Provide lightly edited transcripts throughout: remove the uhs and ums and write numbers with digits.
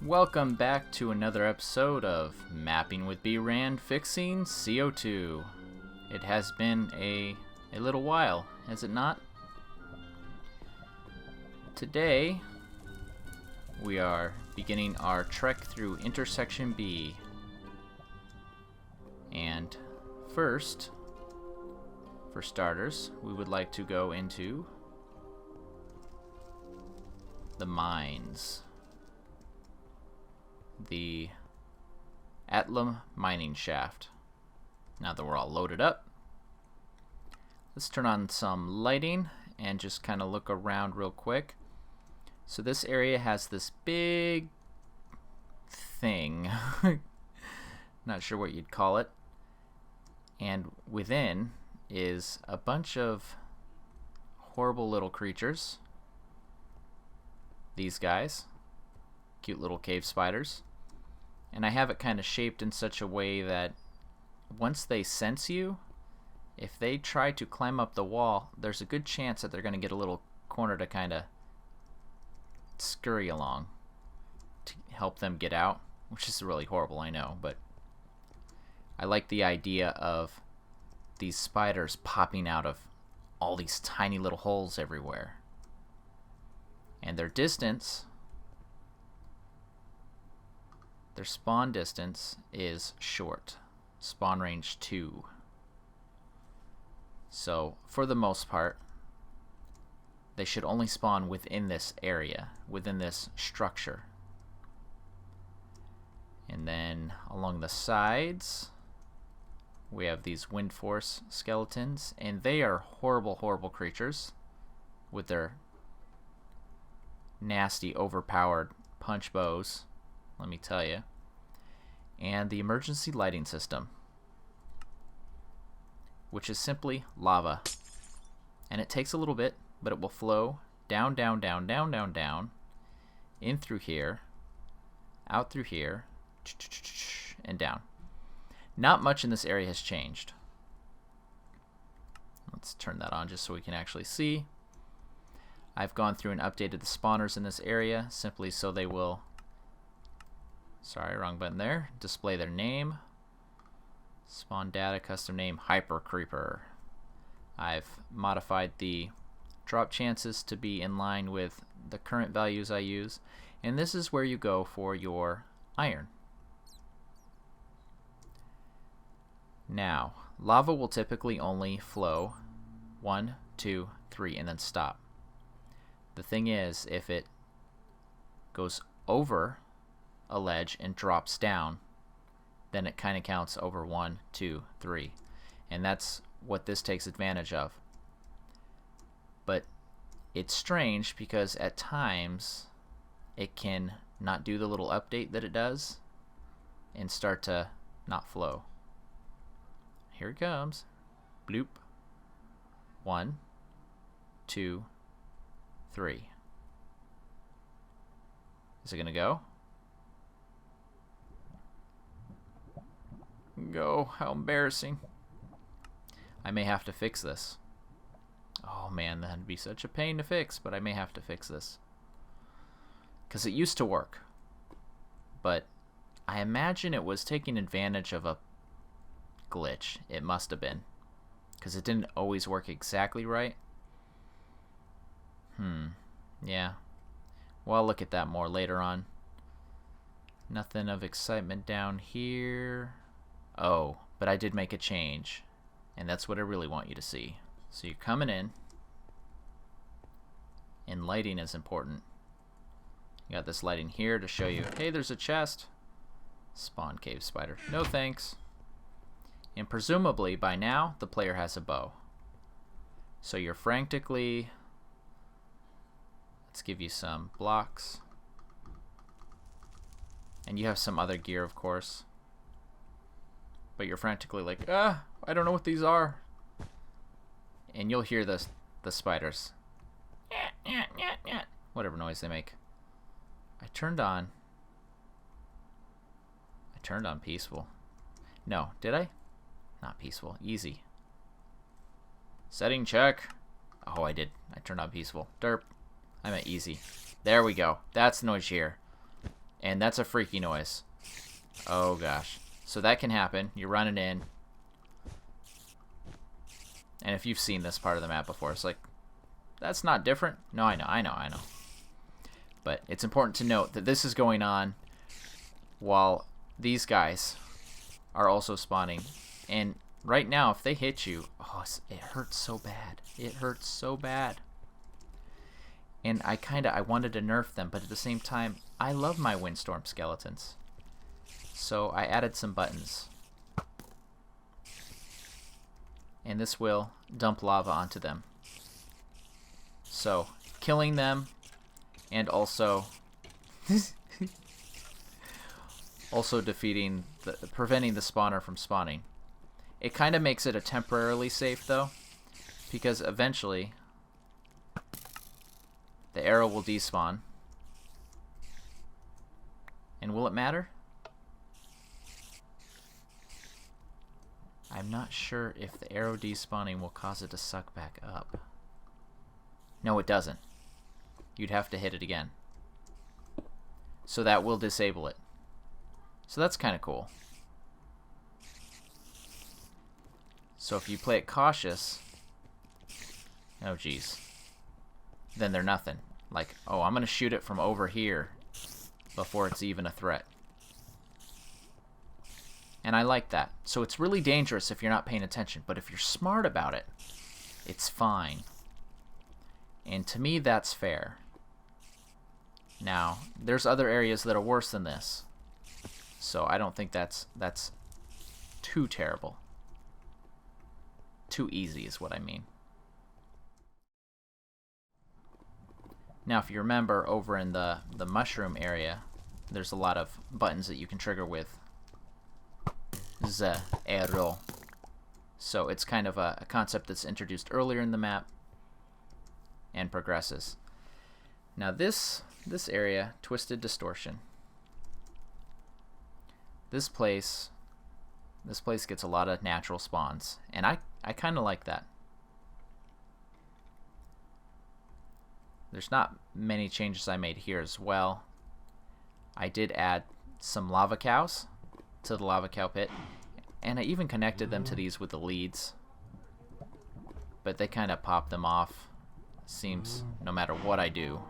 Welcome back to another episode of Mapping with bRanN fixing C02. It has been a little while, has it not? Today, we are beginning our trek through Intersection B. And first, for starters, we would like to go into the mines. The Atlam mining shaft. Now that we're all loaded up, let's turn on some lighting and just kind of look around real quick. So this area has this big thing, not sure what you'd call it, and within is a bunch of horrible little creatures. These guys, cute little cave spiders. And I have it kind of shaped in such a way that once they sense you, if they try to climb up the wall, there's a good chance that they're going to get a little corner to kind of scurry along to help them get out, which is really horrible, I know, but I like the idea of these spiders popping out of all these tiny little holes everywhere. And their distance, their spawn distance is short. Spawn range 2. So, for the most part, they should only spawn within this area, within this structure. And then along the sides, we have these wind force skeletons, and they are horrible, horrible creatures with their nasty, overpowered punch bows, let me tell you. And the emergency lighting system, which is simply lava. And it takes a little bit, but it will flow down, down, down, down, down, down, in through here, out through here, and down. Not much in this area has changed. Let's turn that on just so we can actually see. I've gone through and updated the spawners in this area simply so they will, sorry, wrong button there, display their name. Spawn data, custom name, Hyper Creeper. I've modified the drop chances to be in line with the current values I use, and this is where you go for your iron. Now, lava will typically only flow 1, 2, 3, and then stop. The thing is, if it goes over a ledge and drops down, then it kind of counts over 1, 2, 3. And that's what this takes advantage of. But it's strange because at times it can not do the little update that it does and start to not flow. Here it comes. Bloop. 1, 2, 3. Is it gonna go? Go. How embarrassing. I may have to fix this. Oh man, that'd be such a pain to fix, but I may have to fix this. Because it used to work. But I imagine it was taking advantage of a glitch. It must have been. Because it didn't always work exactly right. Yeah. Well, I'll look at that more later on. Nothing of excitement down here. Oh, but I did make a change. And that's what I really want you to see. So you're coming in. And lighting is important. You got this lighting here to show you, hey, there's a chest. Spawn cave spider. No thanks. And presumably, by now, the player has a bow. So you're frantically... Let's give you some blocks. And you have some other gear, of course. But you're frantically like, I don't know what these are. And you'll hear the spiders. Whatever noise they make. I turned on peaceful. No, did I? Not peaceful. Easy. Setting check. Oh, I did. I turned on peaceful. Derp. I'm at easy. There we go. That's the noise you hear. And that's a freaky noise. Oh gosh. So that can happen. You're running in. And if you've seen this part of the map before, it's like, that's not different. No, I know. But it's important to note that this is going on while these guys are also spawning. And right now, if they hit you, oh, it hurts so bad. It hurts so bad. And I wanted to nerf them, but at the same time, I love my windstorm skeletons. So I added some buttons. And this will dump lava onto them. So, killing them, and also defeating, preventing the spawner from spawning. It kind of makes it a temporarily safe though, because eventually the arrow will despawn. And will it matter? I'm not sure if the arrow despawning will cause it to suck back up. No, it doesn't. You'd have to hit it again. So that will disable it. So that's kind of cool. So if you play it cautious, oh geez, then they're nothing. Like, oh, I'm going to shoot it from over here before it's even a threat. And I like that. So it's really dangerous if you're not paying attention, but if you're smart about it, it's fine. And to me, that's fair. Now, there's other areas that are worse than this. So I don't think that's too terrible. Too easy is what I mean. Now, if you remember, over in the mushroom area, there's a lot of buttons that you can trigger with the arrow. So it's kind of a concept that's introduced earlier in the map and progresses. Now this area, Twisted Distortion. This place gets a lot of natural spawns, and I kind of like that. There's not many changes I made here as well. I did add some lava cows to the lava cow pit, and I even connected them to these with the leads, but they kind of pop them off. Seems no matter what I do.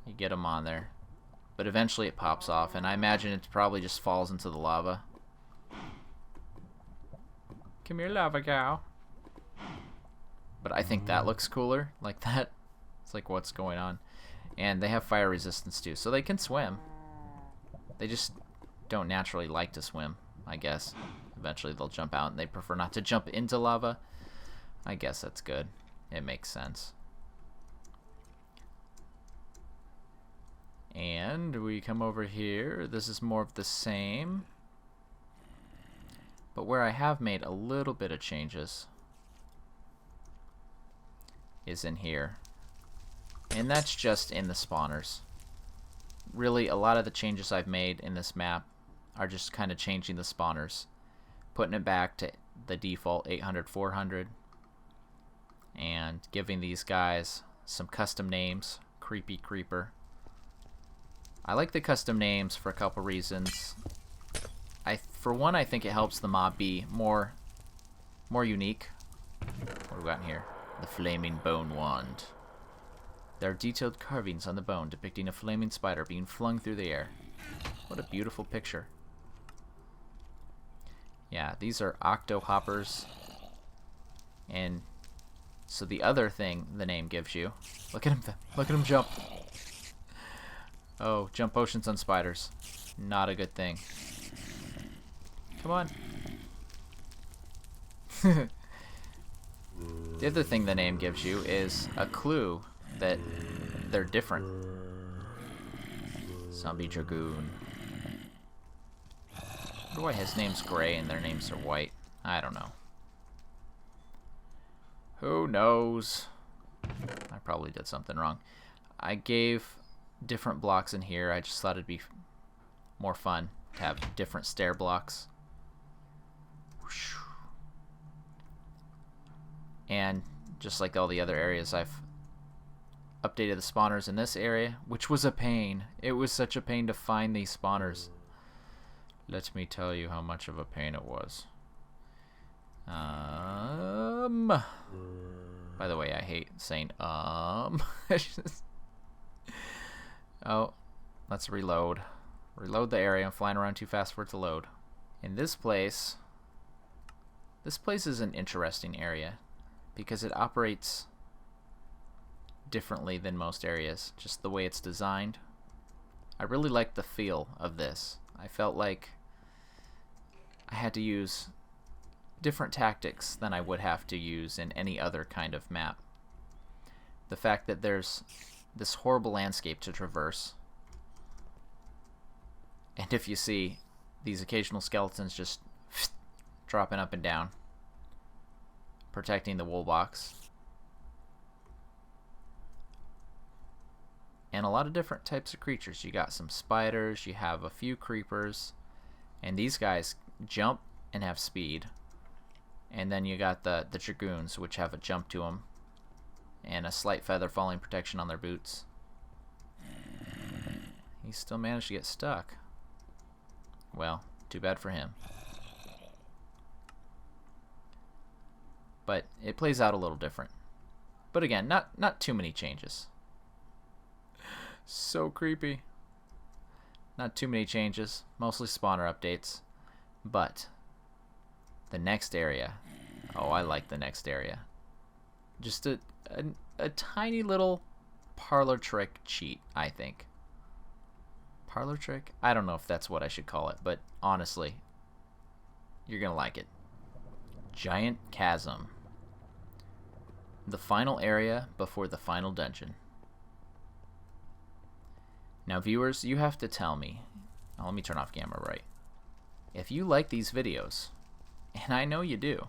You get them on there, but eventually it pops off, and I imagine it probably just falls into the lava. Come here, lava cow. But I think that looks cooler, like that. It's like, what's going on? And they have fire resistance too, so they can swim. They just don't naturally like to swim, I guess. Eventually they'll jump out, and they prefer not to jump into lava. I guess that's good. It makes sense. And we come over here. This is more of the same. But where I have made a little bit of changes is in here. And that's just in the spawners. Really, a lot of the changes I've made in this map are just kind of changing the spawners. Putting it back to the default 800-400. And giving these guys some custom names. Creepy Creeper. I like the custom names for a couple reasons. For one, I think it helps the mob be more unique. What do we got in here? The Flaming Bone Wand. There are detailed carvings on the bone depicting a flaming spider being flung through the air. What a beautiful picture. Yeah, these are octo hoppers. And so the other thing the name gives you, look at him jump. Oh, jump potions on spiders. Not a good thing. Come on. The other thing the name gives you is a clue that they're different. Zombie Dragoon. I wonder why his name's gray and their names are white. I don't know. Who knows? I probably did something wrong. I gave different blocks in here. I just thought it'd be more fun to have different stair blocks. And just like all the other areas, I've updated the spawners in this area, which was a pain. It was such a pain to find these spawners. Let me tell you how much of a pain it was. By the way, I hate saying Oh, let's reload. Reload the area. I'm flying around too fast for it to load. In this place is an interesting area because it operates differently than most areas, just the way it's designed. I really like the feel of this. I felt like I had to use different tactics than I would have to use in any other kind of map. The fact that there's this horrible landscape to traverse, and if you see these occasional skeletons just dropping up and down, protecting the wool box, and a lot of different types of creatures. You got some spiders, you have a few creepers, and these guys jump and have speed. And then you got the dragoons, which have a jump to them and a slight feather falling protection on their boots. He still managed to get stuck. Well, too bad for him. But it plays out a little different. But again, not too many changes. So creepy. Not too many changes, mostly spawner updates. But the next area, oh, I like the next area. Just a tiny little parlor trick cheat, I think. Parlor trick? I don't know if that's what I should call it, but honestly, you're gonna like it. Giant Chasm. The final area before the final dungeon. Now viewers, you have to tell me, let me turn off Gamma Right, if you like these videos, and I know you do.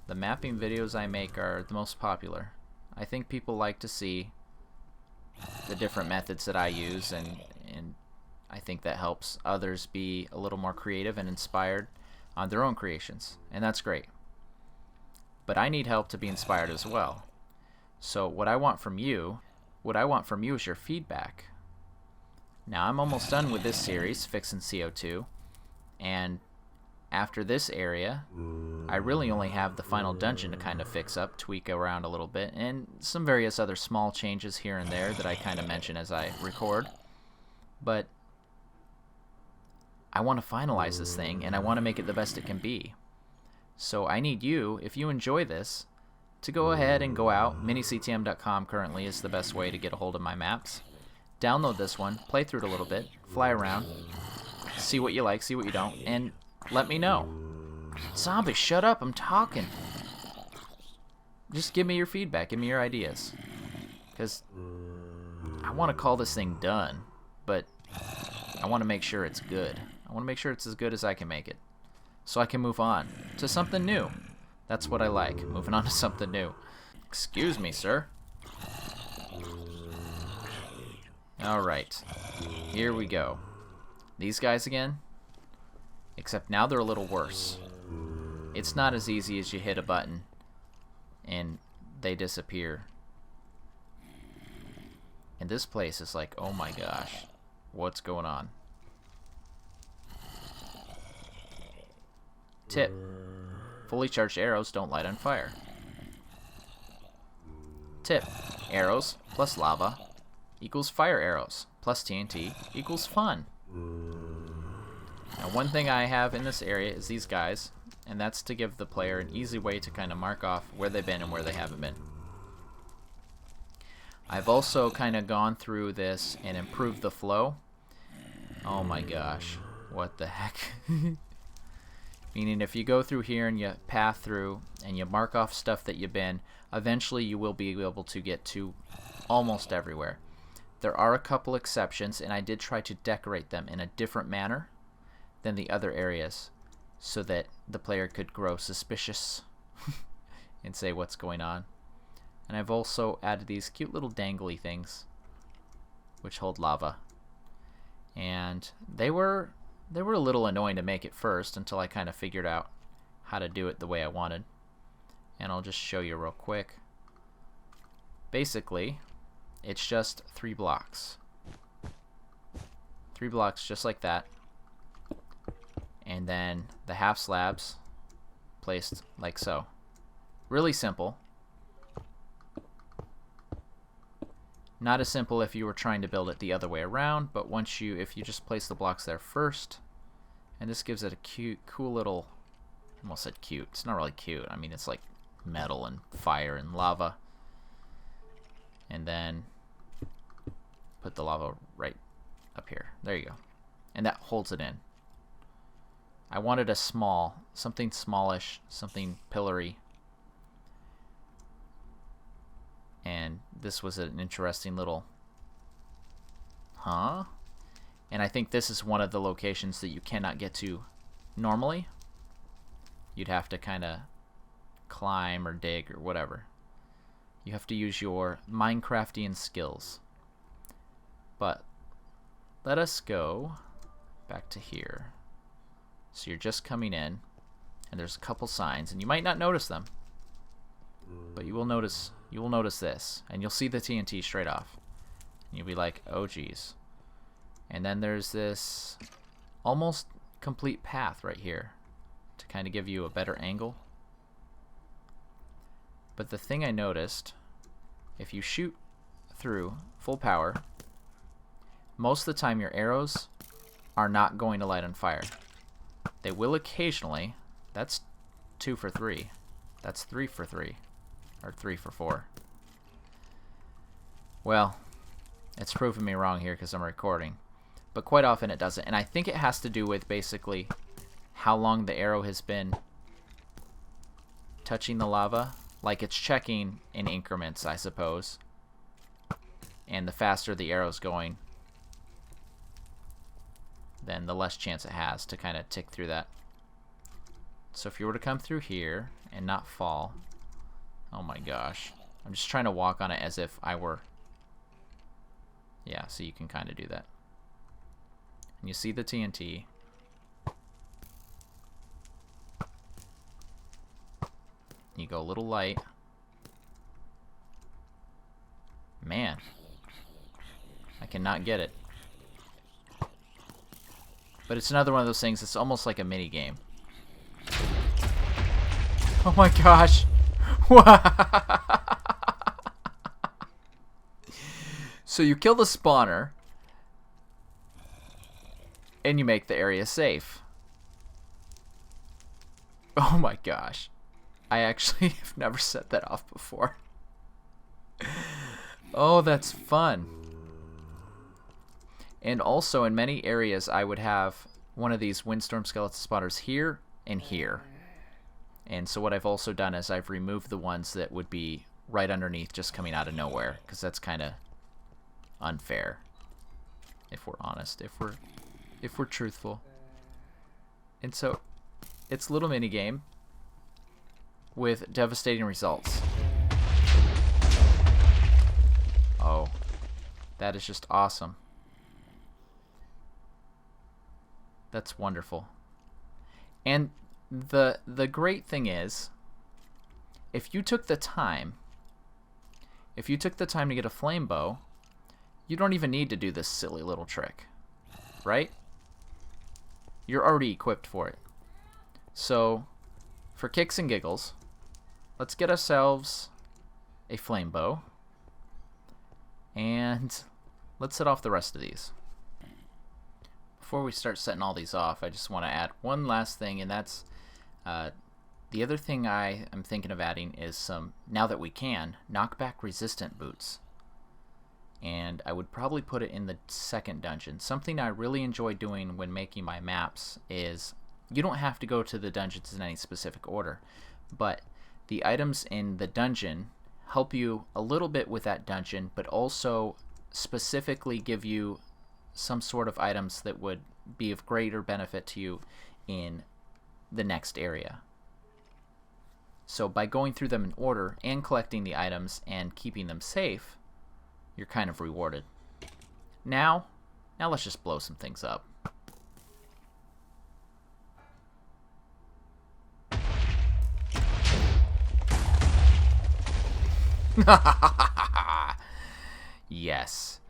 The mapping videos I make are the most popular. I think people like to see the different methods that I use, and I think that helps others be a little more creative and inspired on their own creations, and that's great. But I need help to be inspired as well. So what I want from you is your feedback. Now I'm almost done with this series, fixing C02, and after this area, I really only have the final dungeon to kind of fix up, tweak around a little bit, and some various other small changes here and there that I kind of mention as I record. But I want to finalize this thing, and I want to make it the best it can be. So I need you, if you enjoy this, to go ahead and go out. minictm.com currently is the best way to get a hold of my maps. Download this one, play through it a little bit, fly around, see what you like, see what you don't, and let me know. Zombie, shut up, I'm talking. Just give me your feedback, give me your ideas. Because I want to call this thing done, but I want to make sure it's good. I want to make sure it's as good as I can make it, so I can move on to something new. That's what I like, moving on to something new. Excuse me, sir. Alright, here we go. These guys again, except now they're a little worse. It's not as easy as you hit a button and they disappear. And this place is like, oh my gosh, what's going on? Tip: fully charged arrows don't light on fire. Tip: arrows plus lava equals fire arrows plus TNT equals fun. Now one thing I have in this area is these guys, and that's to give the player an easy way to kind of mark off where they've been and where they haven't been. I've also kind of gone through this and improved the flow. Oh my gosh, what the heck. Meaning if you go through here and you path through and you mark off stuff that you've been, eventually you will be able to get to almost everywhere. There are a couple exceptions, and I did try to decorate them in a different manner than the other areas so that the player could grow suspicious and say what's going on. And I've also added these cute little dangly things which hold lava. And they were a little annoying to make at first until I kind of figured out how to do it the way I wanted. And I'll just show you real quick. basically, it's just 3 blocks. 3 blocks just like that. And then the half slabs placed like so. Really simple. Not as simple if you were trying to build it the other way around, but if you just place the blocks there first, and this gives it a cool little, almost said cute, it's not really cute, I mean it's like metal and fire and lava, and then put the lava right up here, there you go, and that holds it in. I wanted something smallish, something pillory. And this was an interesting little, and I think this is one of the locations that you cannot get to normally. You'd have to kind of climb or dig or whatever. You have to use your Minecraftian skills. But let us go back to here. So you're just coming in, and there's a couple signs, and you might not notice them, but you will notice this, and you'll see the TNT straight off. And you'll be like, oh geez. And then there's this almost complete path right here to kind of give you a better angle. But the thing I noticed, if you shoot through full power, most of the time your arrows are not going to light on fire. They will occasionally. That's 2 for 3. That's 3 for 3. Or 3 for 4. Well, it's proving me wrong here because I'm recording. But quite often it doesn't. And I think it has to do with basically how long the arrow has been touching the lava. Like it's checking in increments, I suppose. And the faster the arrow's going, then the less chance it has to kind of tick through that. So if you were to come through here and not fall, oh my gosh. I'm just trying to walk on it as if I were, yeah, so you can kind of do that. And you see the TNT. You go a little light. Man, I cannot get it. But it's another one of those things, it's almost like a mini game. Oh my gosh. So you kill the spawner and you make the area safe. Oh my gosh. I actually have never set that off before. Oh, that's fun. And also in many areas I would have one of these windstorm skeleton spawners here and here. And so what I've also done is I've removed the ones that would be right underneath, just coming out of nowhere, because that's kind of unfair, if we're honest, if we're truthful. And so it's a little mini game with devastating results. Oh, that is just awesome. That's wonderful. And the great thing is, if you took the time to get a flame bow, you don't even need to do this silly little trick, right? You're already equipped for it. So, for kicks and giggles, let's get ourselves a flame bow, and let's set off the rest of these. Before we start setting all these off, I just want to add one last thing, and that's the other thing I am thinking of adding is some, now that we can, knockback resistant boots. And I would probably put it in the second dungeon. Something I really enjoy doing when making my maps is, you don't have to go to the dungeons in any specific order, but the items in the dungeon help you a little bit with that dungeon, but also specifically give you some sort of items that would be of greater benefit to you in the next area. So by going through them in order and collecting the items and keeping them safe, you're kind of rewarded. Now let's just blow some things up. Yes.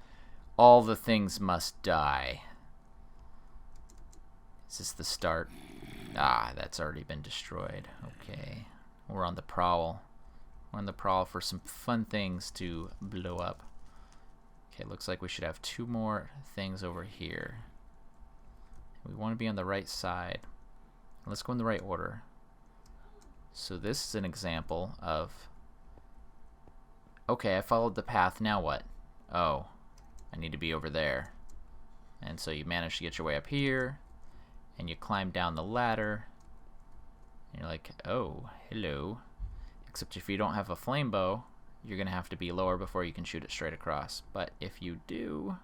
All the things must die. Is this the start? Ah, that's already been destroyed. Okay. We're on the prowl. We're on the prowl for some fun things to blow up. Okay, looks like we should have 2 more things over here. We want to be on the right side. Let's go in the right order. So this is an example of... Okay, I followed the path, now what? Oh, I need to be over there. And so you manage to get your way up here, and you climb down the ladder, and you're like, oh, hello. Except if you don't have a flame bow, you're gonna have to be lower before you can shoot it straight across. But if you do...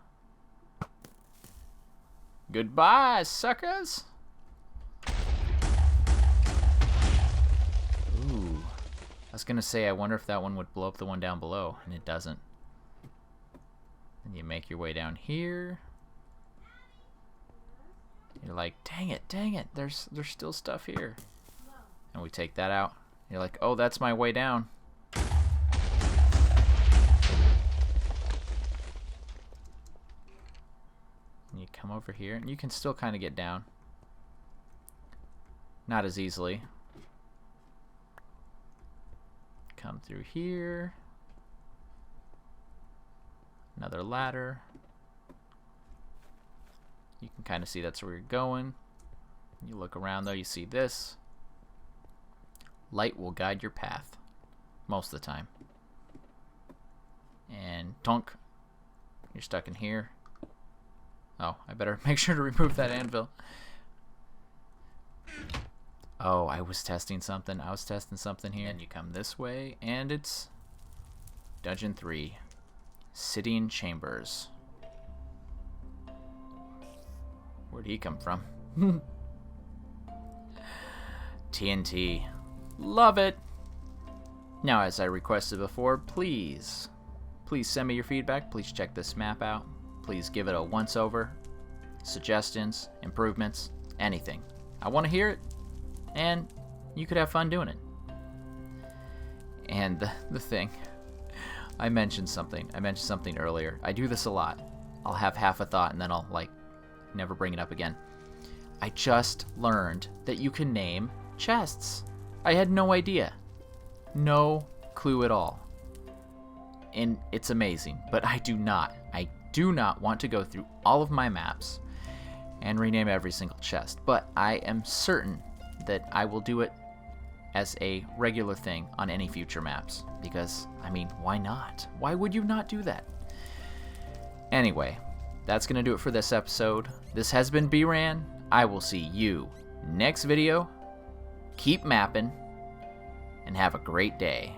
Goodbye, suckers! Ooh. I was gonna say, I wonder if that one would blow up the one down below, and it doesn't. And you make your way down here. You're like, dang it, there's still stuff here. And we take that out. You're like, oh, that's my way down. And you come over here, and you can still kind of get down. Not as easily. Come through here. Another ladder. You can kind of see that's where you're going. You look around though, you see this. Light will guide your path. Most of the time. And tonk. You're stuck in here. Oh, I better make sure to remove that anvil. Oh, I was testing something. I was testing something here. And you come this way, and it's Dungeon 3. City and Chambers. Where'd he come from? TNT. Love it! Now, as I requested before, please send me your feedback. Please check this map out. Please give it a once-over. Suggestions, improvements, anything. I want to hear it, and you could have fun doing it. And the thing, I mentioned something earlier. I do this a lot. I'll have half a thought, and then I'll, like, never bring it up again. I just learned that you can name chests. I had no idea. No clue at all. And it's amazing, but I do not want to go through all of my maps and rename every single chest. But I am certain that I will do it as a regular thing on any future maps. Because, I mean, why not? Why would you not do that? Anyway, that's going to do it for this episode. This has been bRanN. I will see you next video. Keep mapping, and have a great day.